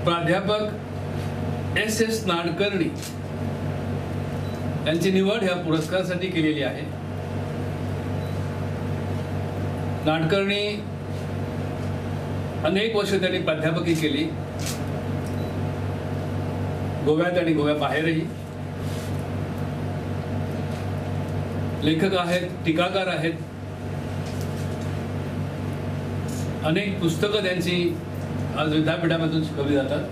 प्राध्यापक एस नाडकर्णी यांची निवड ह्या पुरस्कारासाठी केलेली आहे। नाडकर्णी अनेक वर्ष त्यांनी प्राध्यापकी केली, गोव्यात आणि गोव्याबाहेरही। लेखक आहेत, टीकाकार आहेत, अनेक पुस्तकं त्यांची आज विद्यापीठामधून शिकवली जातात।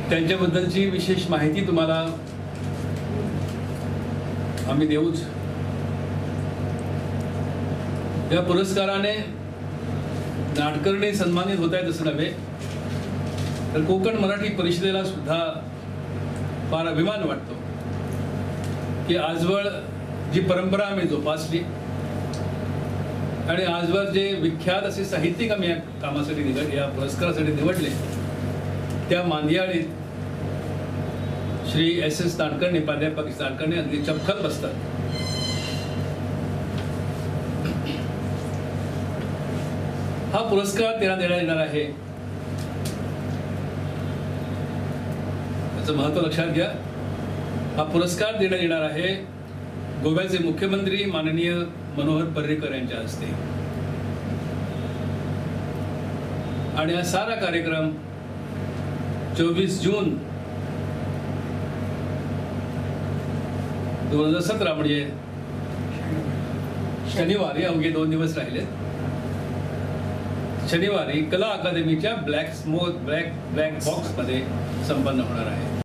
त्यांच्याबद्दलची विशेष माहिती तुम्हाला आम्ही देऊच। या पुरस्काराने नाडकर्णी सन्मानित होत आहेत असं नव्हे, तर कोकण मराठी परिषदेला सुद्धा फार अभिमान वाटतो की आजवर जी परंपरा आम्ही जोपासली आणि आजवर जे विख्यात असे साहित्यिक आम्ही या कामासाठी या पुरस्कारासाठी निवडले, त्या मांदियाळीत श्री एस नाडकर्णी, प्राध्यापक नाडकर्णी अगदी चपखल बसतात। हा पुरस्कार त्यांना देण्यात येणार आहे, त्याचं महत्व लक्षात घ्या। हा पुरस्कार देण्यात येणार आहे गोव्याचे मुख्यमंत्री माननीय मनोहर पर्रीकर यांच्या हस्ते, आणि हा सारा कार्यक्रम 24 जून 2017 म्हणजे शनिवारी, अवघे 2 दिवस राहिले, शनिवारी कला अकादमीच्या ब्लॅक बॉक्स मध्ये संपन्न होणार आहे।